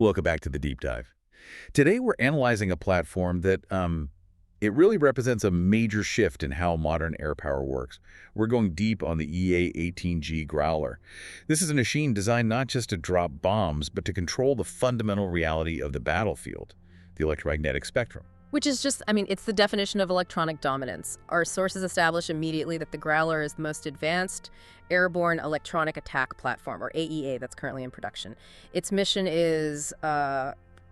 Welcome back to the deep dive. Today we're analyzing a platform that it really represents a major shift in how modern air power works. We're going deep on the EA-18G Growler. This is a machine designed not just to drop bombs, but to control the fundamental reality of the battlefield, the electromagnetic spectrum. Which is just, it's the definition of electronic dominance. Our sources establish immediately that the Growler is the most advanced airborne electronic attack platform, or AEA, that's currently in production. Its mission is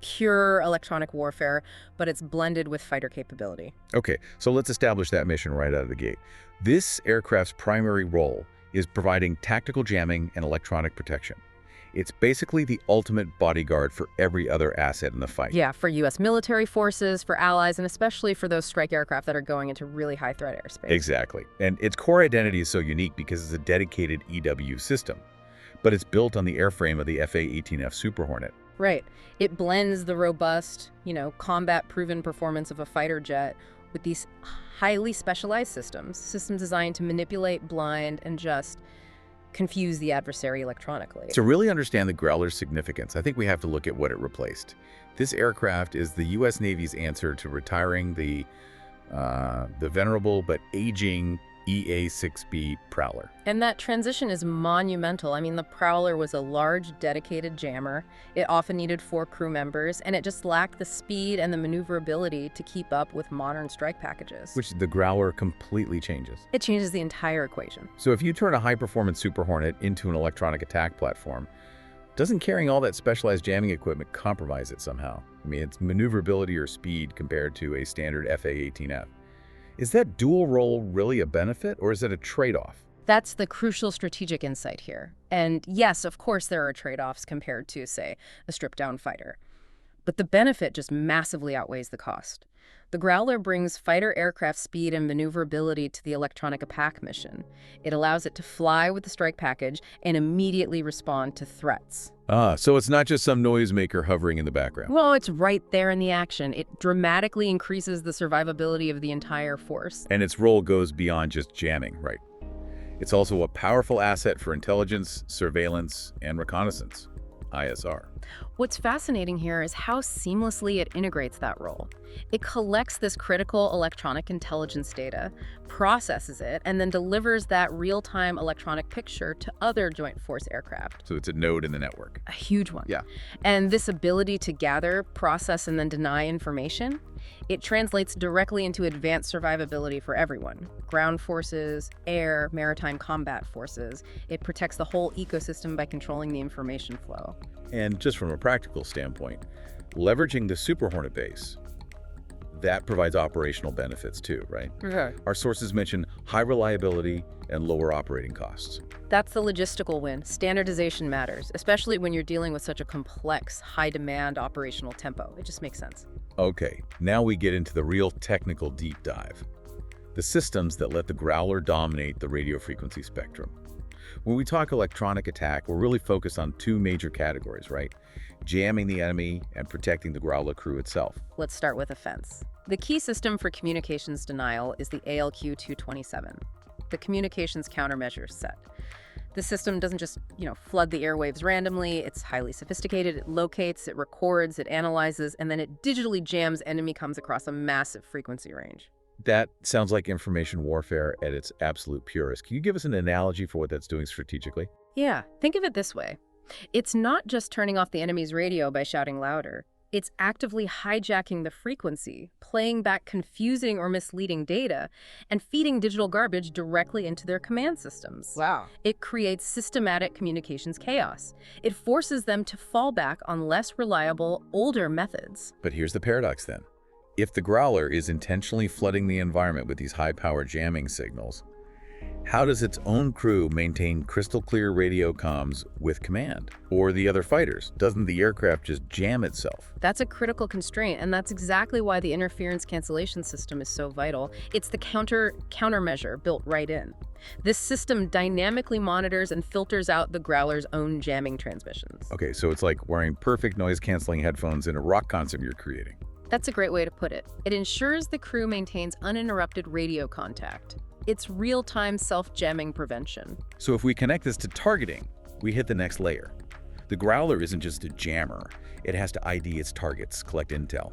pure electronic warfare, but it's blended with fighter capability. Okay, so let's establish that mission right out of the gate. This aircraft's primary role is providing tactical jamming and electronic protection. It's basically the ultimate bodyguard for every other asset in the fight. Yeah, for U.S. military forces, for allies, and especially for those strike aircraft that are going into really high-threat airspace. Exactly. And its core identity is so unique because it's a dedicated EW system. But it's built on the airframe of the A-18F Super Hornet. Right. It blends the robust, combat-proven performance of a fighter jet with these highly specialized systems designed to manipulate, blind, and just confuse the adversary electronically. To really understand the Growler's significance, I think we have to look at what it replaced. This aircraft is the U.S. Navy's answer to retiring the venerable but aging EA-6B Prowler. And that transition is monumental. The Prowler was a large, dedicated jammer. It often needed 4 crew members, and it just lacked the speed and the maneuverability to keep up with modern strike packages. Which the Growler completely changes. It changes the entire equation. So if you turn a high-performance Super Hornet into an electronic attack platform, doesn't carrying all that specialized jamming equipment compromise it somehow? Its maneuverability or speed compared to a standard FA-18F. Is that dual role really a benefit, or is it a trade-off? That's the crucial strategic insight here. And yes, of course there are trade-offs compared to, say, a stripped-down fighter. But the benefit just massively outweighs the cost. The Growler brings fighter aircraft speed and maneuverability to the electronic attack mission. It allows it to fly with the strike package and immediately respond to threats. So it's not just some noisemaker hovering in the background. Well, it's right there in the action. It dramatically increases the survivability of the entire force. And its role goes beyond just jamming, right? It's also a powerful asset for intelligence, surveillance, and reconnaissance, ISR. What's fascinating here is how seamlessly it integrates that role. It collects this critical electronic intelligence data, processes it, and then delivers that real-time electronic picture to other joint force aircraft. So it's a node in the network. A huge one. Yeah. And this ability to gather, process, and then deny information, it translates directly into advanced survivability for everyone. Ground forces, air, maritime combat forces. It protects the whole ecosystem by controlling the information flow. And just from a practical standpoint, leveraging the Super Hornet base, that provides operational benefits too, right? Okay. Our sources mention high reliability and lower operating costs. That's the logistical win. Standardization matters, especially when you're dealing with such a complex, high-demand operational tempo. It just makes sense. Okay, now we get into the real technical deep dive. The systems that let the Growler dominate the radio frequency spectrum. When we talk electronic attack, we're really focused on 2 major categories, right? Jamming the enemy and protecting the Growler crew itself. Let's start with offense. The key system for communications denial is the ALQ-227, the communications countermeasure set. The system doesn't just, flood the airwaves randomly. It's highly sophisticated. It locates, it records, it analyzes, and then it digitally jams enemy comms across a massive frequency range. That sounds like information warfare at its absolute purest. Can you give us an analogy for what that's doing strategically? Yeah, think of it this way. It's not just turning off the enemy's radio by shouting louder. It's actively hijacking the frequency, playing back confusing or misleading data, and feeding digital garbage directly into their command systems. Wow. It creates systematic communications chaos. It forces them to fall back on less reliable, older methods. But here's the paradox then. If the Growler is intentionally flooding the environment with these high-power jamming signals, how does its own crew maintain crystal-clear radio comms with command? Or the other fighters? Doesn't the aircraft just jam itself? That's a critical constraint, and that's exactly why the interference cancellation system is so vital. It's the countermeasure built right in. This system dynamically monitors and filters out the Growler's own jamming transmissions. Okay, so it's like wearing perfect noise-canceling headphones in a rock concert you're creating. That's a great way to put it. It ensures the crew maintains uninterrupted radio contact. It's real-time self-jamming prevention. So if we connect this to targeting, we hit the next layer. The Growler isn't just a jammer. It has to ID its targets, collect intel.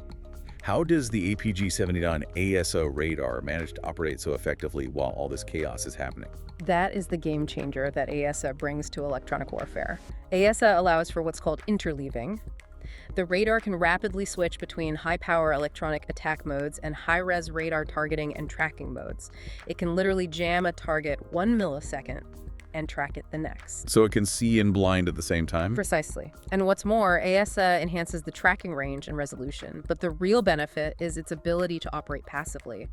How does the APG-79 ASO radar manage to operate so effectively while all this chaos is happening? That is the game changer that ASA brings to electronic warfare. ASA allows for what's called interleaving. The radar can rapidly switch between high-power electronic attack modes and high-res radar targeting and tracking modes. It can literally jam a target 1 millisecond and track it the next. So it can see and blind at the same time? Precisely. And what's more, ASA enhances the tracking range and resolution, but the real benefit is its ability to operate passively.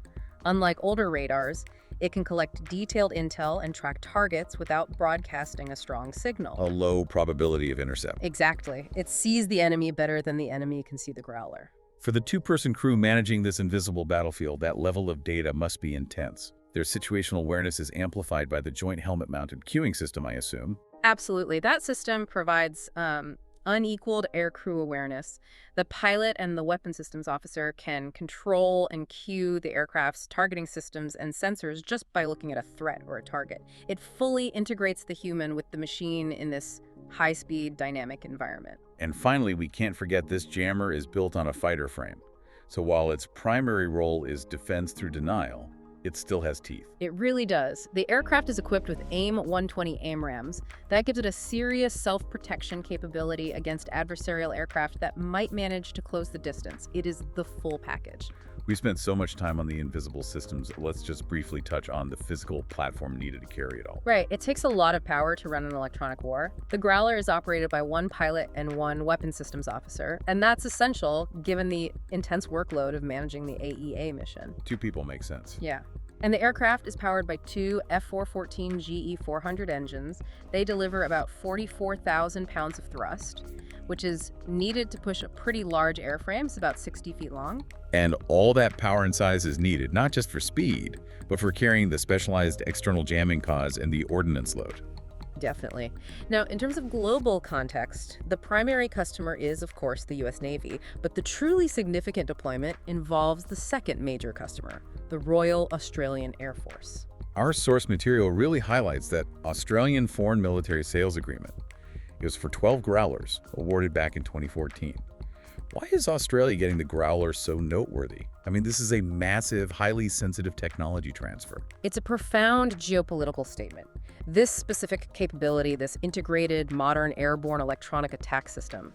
Unlike older radars, it can collect detailed intel and track targets without broadcasting a strong signal. A low probability of intercept. Exactly. It sees the enemy better than the enemy can see the Growler. For the two-person crew managing this invisible battlefield, that level of data must be intense. Their situational awareness is amplified by the joint helmet-mounted cueing system, I assume. Absolutely. That system provides unequaled aircrew awareness. The pilot and the weapon systems officer can control and cue the aircraft's targeting systems and sensors just by looking at a threat or a target. It fully integrates the human with the machine in this high-speed, dynamic environment. And finally, we can't forget this jammer is built on a fighter frame. So while its primary role is defense through denial, it still has teeth. It really does. The aircraft is equipped with AIM-120 AMRAAMs. That gives it a serious self-protection capability against adversarial aircraft that might manage to close the distance. It is the full package. We spent so much time on the invisible systems, let's just briefly touch on the physical platform needed to carry it all. Right. It takes a lot of power to run an electronic war. The Growler is operated by one pilot and one weapon systems officer, and that's essential given the intense workload of managing the AEA mission. 2 people make sense. Yeah. And the aircraft is powered by 2 F414 GE400 engines. They deliver about 44,000 pounds of thrust, which is needed to push a pretty large airframe. It's about 60 feet long. And all that power and size is needed, not just for speed, but for carrying the specialized external jamming cause and the ordnance load. Definitely. Now, in terms of global context, the primary customer is, of course, the U.S. Navy, but the truly significant deployment involves the second major customer, the Royal Australian Air Force. Our source material really highlights that Australian Foreign Military Sales Agreement. It was for 12 Growlers, awarded back in 2014. Why is Australia getting the Growler so noteworthy? I mean, this is a massive, highly sensitive technology transfer. It's a profound geopolitical statement. This specific capability, this integrated, modern airborne electronic attack system,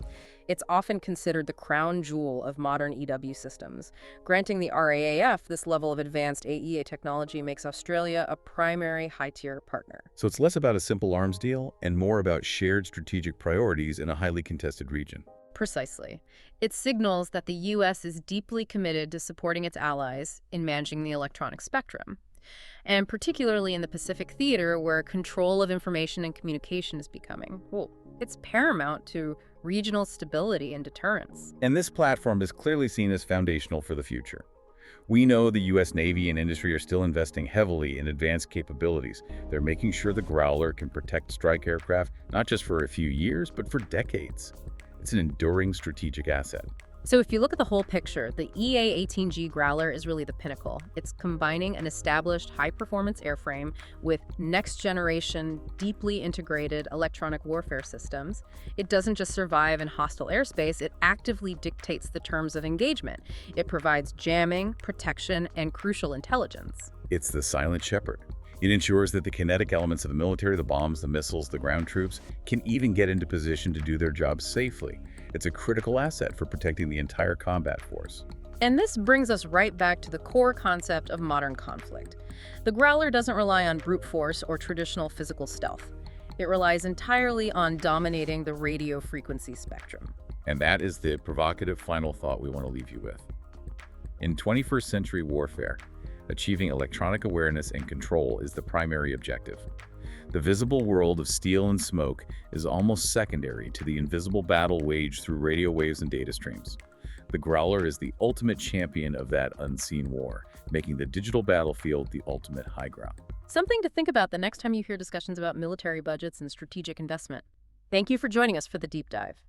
it's often considered the crown jewel of modern EW systems. Granting the RAAF this level of advanced AEA technology makes Australia a primary high-tier partner. So it's less about a simple arms deal and more about shared strategic priorities in a highly contested region. Precisely. It signals that the U.S. is deeply committed to supporting its allies in managing the electronic spectrum, and particularly in the Pacific Theater, where control of information and communication is becoming, well, it's paramount to regional stability and deterrence. And this platform is clearly seen as foundational for the future. We know the U.S. Navy and industry are still investing heavily in advanced capabilities. They're making sure the Growler can protect strike aircraft, not just for a few years, but for decades. It's an enduring strategic asset. So if you look at the whole picture, the EA-18G Growler is really the pinnacle. It's combining an established high-performance airframe with next-generation, deeply integrated electronic warfare systems. It doesn't just survive in hostile airspace, it actively dictates the terms of engagement. It provides jamming, protection, and crucial intelligence. It's the silent shepherd. It ensures that the kinetic elements of the military, the bombs, the missiles, the ground troops, can even get into position to do their jobs safely. It's a critical asset for protecting the entire combat force. And this brings us right back to the core concept of modern conflict. The Growler doesn't rely on brute force or traditional physical stealth. It relies entirely on dominating the radio frequency spectrum. And that is the provocative final thought we want to leave you with. In 21st century warfare, achieving electronic awareness and control is the primary objective. The visible world of steel and smoke is almost secondary to the invisible battle waged through radio waves and data streams. The Growler is the ultimate champion of that unseen war, making the digital battlefield the ultimate high ground. Something to think about the next time you hear discussions about military budgets and strategic investment. Thank you for joining us for the deep dive.